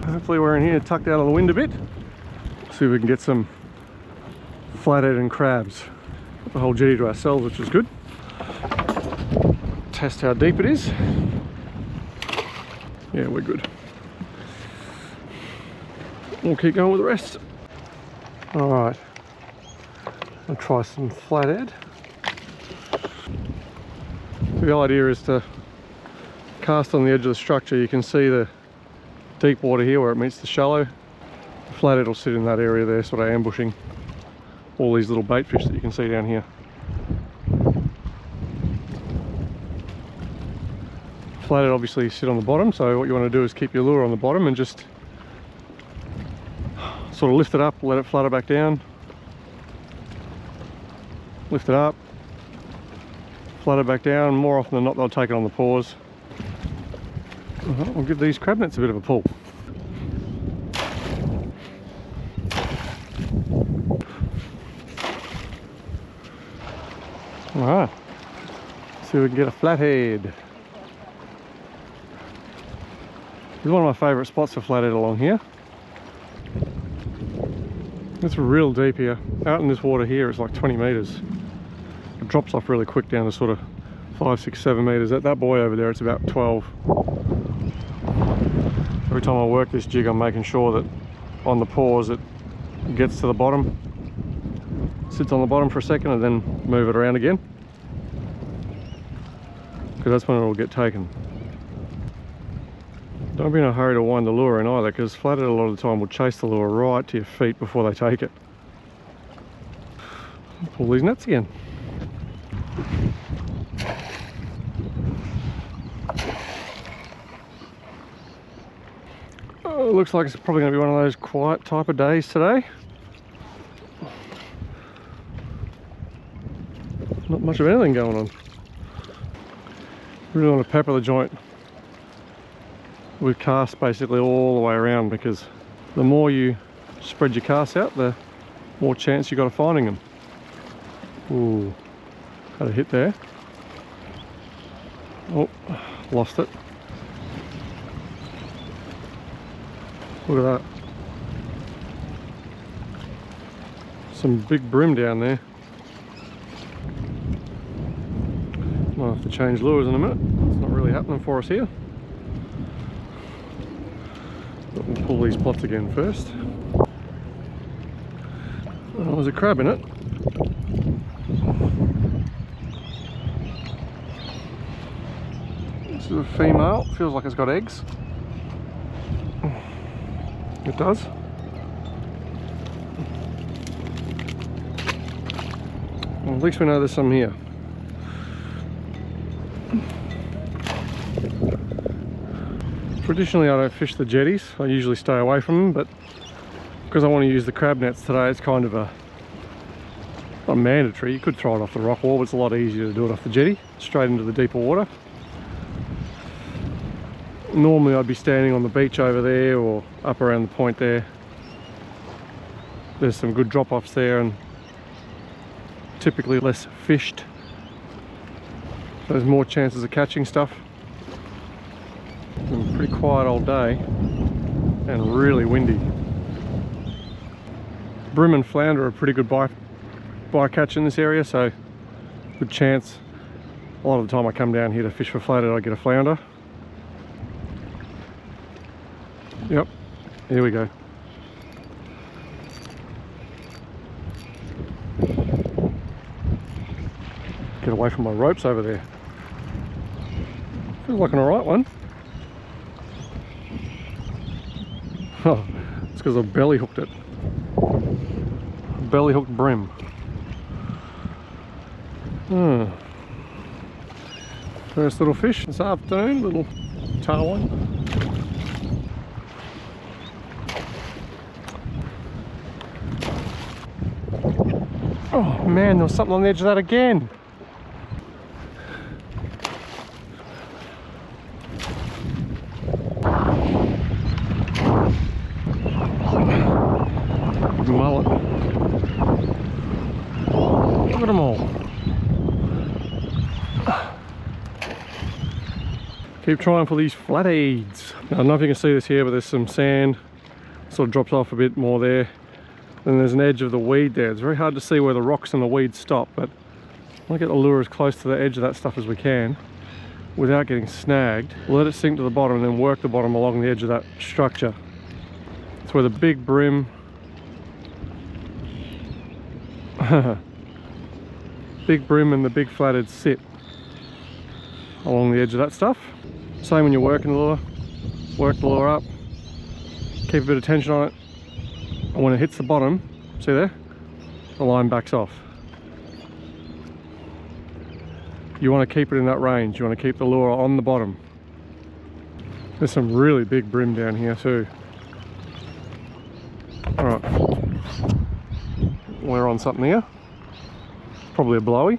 Hopefully we're in here tucked out of the wind a bit. See if we can get some flathead and crabs. Got the whole jetty to ourselves, which is good. Test how deep it is. Yeah, we're good. We'll keep going with the rest. Alright, I'll try some flathead. The idea is to cast on the edge of the structure. You can see the deep water here where it meets the shallow. The flathead will sit in that area there, sort of ambushing all these little bait fish that you can see down here. Flathead obviously sit on the bottom, so what you want to do is keep your lure on the bottom and just sort of lift it up, let it flutter back down, lift it up, flutter back down. More often than not they'll take it on the paws. I'll give these crab nets a bit of a pull. Alright, see if we can get a flathead. It's one of my favourite spots for flathead along here. It's real deep here. Out in this water here it's like 20 metres. It drops off really quick down to sort of 5, 6, 7 metres. At that buoy over there it's about 12. Every time I work this jig I'm making sure that on the paws it gets to the bottom, sits on the bottom for a second and then move it around again, because that's when it will get taken. Don't be in a hurry to wind the lure in either, because flathead a lot of the time will chase the lure right to your feet before they take it. Pull these nets again. Oh, it looks like it's probably going to be one of those quiet type of days today. Not much of anything going on. Really want to pepper the joint with casts basically all the way around, because the more you spread your casts out, the more chance you got of finding them. Ooh, had a hit there. Oh, lost it. Look at that. Some big brim down there. Might have to change lures in a minute. It's not really happening for us here. But we'll pull these plots again first. Oh, there's a crab in it. This is a female. Feels like it's got eggs. It does. Well, at least we know there's some here. Traditionally I don't fish the jetties, I usually stay away from them, but because I want to use the crab nets today, it's kind of not mandatory. You could throw it off the rock wall, but it's a lot easier to do it off the jetty, straight into the deeper water. Normally I'd be standing on the beach over there or up around the point there. There's some good drop-offs there and typically less fished. So there's more chances of catching stuff. It's been a pretty quiet all day and really windy. Brim and flounder are a pretty good bycatch in this area, so good chance. A lot of the time I come down here to fish for flathead, I get a flounder. Yep, here we go. Get away from my ropes over there. Feels like an alright one. Oh, it's because I belly hooked it. Belly hooked brim. First little fish this afternoon, little tail one. Oh man, there was something on the edge of that again. Mullet. Look at them all. Keep trying for these flatheads. Now, I don't know if you can see this here, but there's some sand. Sort of drops off a bit more there. Then there's an edge of the weed there. It's very hard to see where the rocks and the weeds stop, but I want to get the lure as close to the edge of that stuff as we can without getting snagged. Let it sink to the bottom and then work the bottom along the edge of that structure. It's where the big brim big brim and the big flatheads sit, along the edge of that stuff. Same when you're working the lure. Work the lure up, keep a bit of tension on it, and when it hits the bottom, see there, the line backs off. You want to keep it in that range. You want to keep the lure on the bottom. There's some really big brim down here too. Alright, we're on something here. Probably a blowy.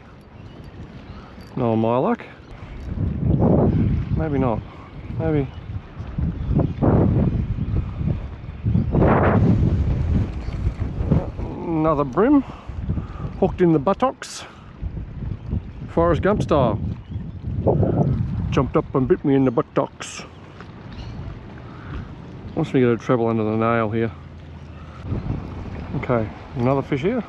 No, on my luck. Maybe not. Maybe. Another brim. Hooked in the buttocks. Forrest Gump style. Jumped up and bit me in the buttocks. Wants me to get a treble under the nail here. Okay, another fish here.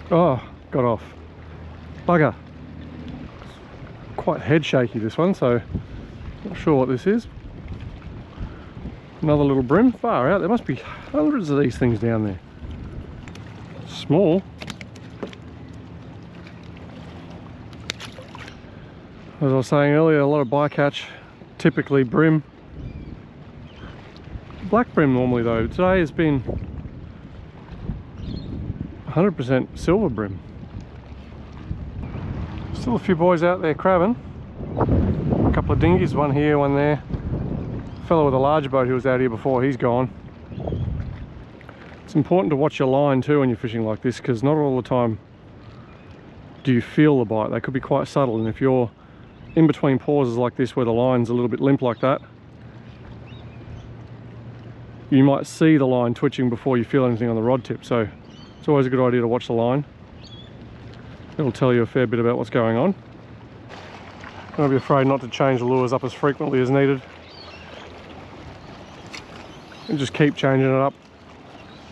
Oh, got off. Bugger. Quite head shaky this one, so not sure what this is. Another little brim, far out. There must be hundreds of these things down there. Small. As I was saying earlier, a lot of bycatch, typically brim. Black brim normally though. Today has been 100% silver brim. Still a few boys out there crabbing. A couple of dinghies, one here, one there. Fellow with a larger boat who was out here before, he's gone. It's important to watch your line too when you're fishing like this, because not all the time do you feel the bite. They could be quite subtle, and if you're in between pauses like this where the line's a little bit limp like that, you might see the line twitching before you feel anything on the rod tip. So it's always a good idea to watch the line. It'll tell you a fair bit about what's going on. Don't be afraid not to change the lures up as frequently as needed. And just keep changing it up.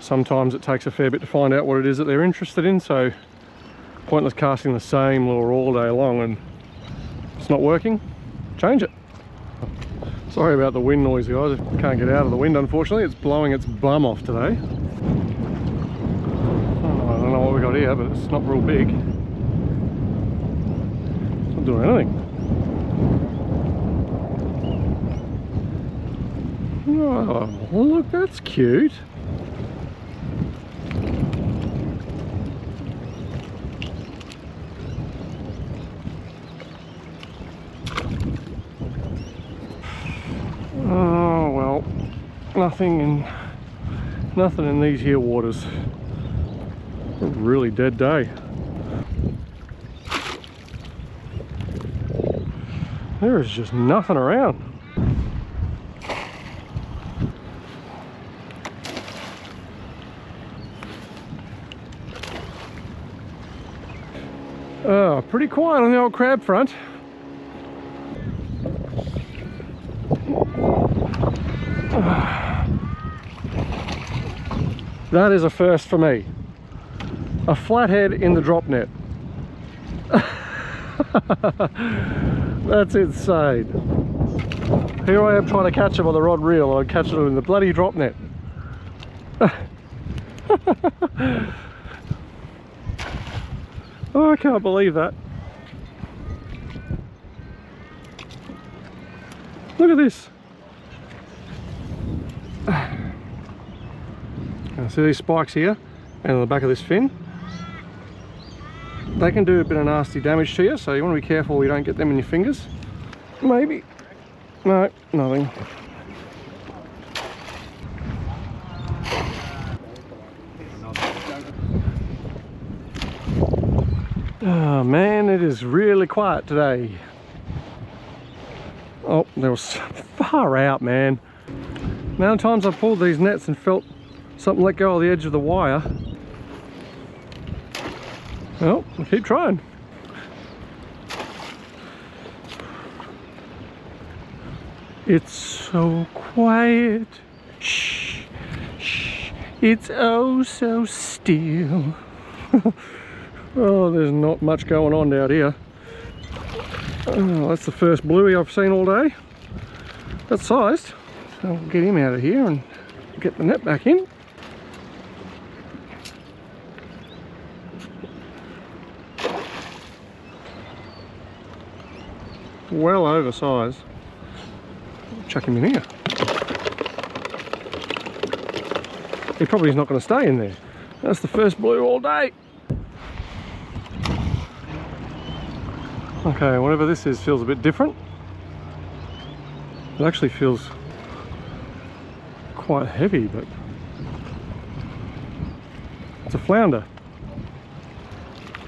Sometimes it takes a fair bit to find out what it is that they're interested in, so pointless casting the same lure all day long and it's not working, change it. Sorry about the wind noise, guys. I can't get out of the wind, unfortunately. It's blowing its bum off today. Oh, I don't know what we got here, but it's not real big. It's not doing anything. Oh, look, that's cute. Oh well, nothing in these here waters. A really dead day. There is just nothing around. Oh, pretty quiet on the old crab front. That is a first for me. A flathead in the drop net. That's insane. Here I am trying to catch him on the rod reel, and I'm catching him in the bloody drop net. Oh, I can't believe that. Look at this. See these spikes here and on the back of this fin? They can do a bit of nasty damage to you, so you want to be careful you don't get them in your fingers. Maybe. No, nothing. Oh man, it is really quiet today. Oh, there was far out, man. The amount of times I've pulled these nets and felt something let go of the edge of the wire. Well, we'll keep trying. It's so quiet. Shh, shh. It's oh so still. Oh, there's not much going on down here. Oh, that's the first bluey I've seen all day. That's sized. So I'll get him out of here and get the net back in. Well oversized. Chuck him in here. He probably is not going to stay in there. That's the first blue all day. Okay, whatever this is feels a bit different. It actually feels quite heavy, but it's a flounder.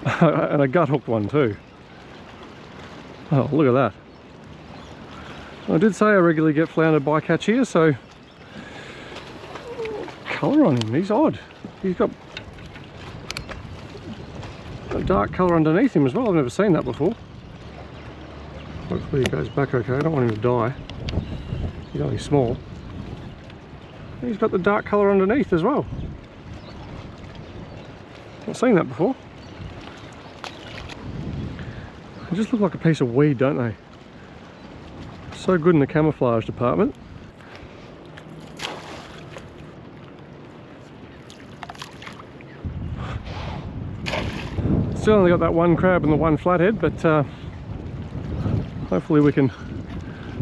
And a gut hooked one too. Oh, look at that. I did say I regularly get flounder bycatch here, so colour on him, he's odd. He's got a dark colour underneath him as well. I've never seen that before. Hopefully he goes back okay. I don't want him to die. He's only small. He's got the dark colour underneath as well. Not seen that before. They just look like a piece of weed, don't they? So good in the camouflage department. Still only got that one crab and the one flathead, but hopefully we can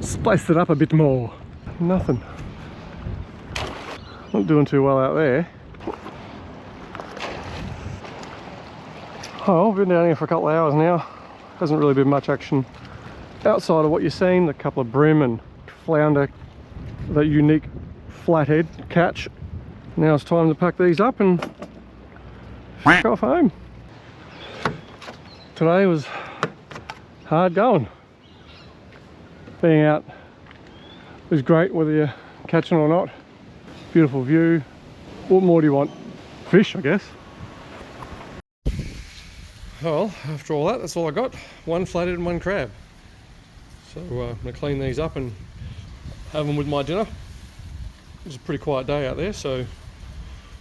spice it up a bit more. Nothing. Not doing too well out there. Oh, I've been down here for a couple of hours now. Hasn't really been much action outside of what you're seeing. A couple of brim and flounder, that unique flathead catch. Now it's time to pack these up and f*** off home. Today was hard going. Being out was great, whether you're catching or not. Beautiful view. What more do you want? Fish, I guess. Well, after all that, that's all I got. One flathead and one crab. So I'm going to clean these up and have them with my dinner. It's a pretty quiet day out there, so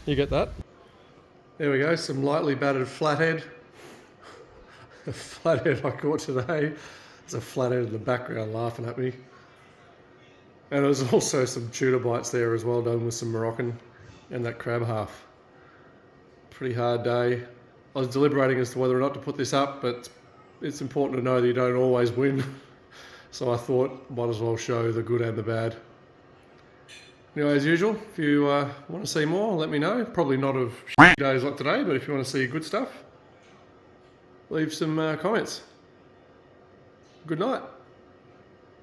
you get that. There we go, some lightly battered flathead. A flathead I caught today. There's a flathead in the background laughing at me. And there's also some tuna bites there as well, done with some Moroccan and that crab half. Pretty hard day. I was deliberating as to whether or not to put this up, but it's important to know that you don't always win. So I thought might as well show the good and the bad. Anyway, as usual, if you want to see more, let me know. Probably not of days like today, but if you want to see good stuff, leave some comments. Good night.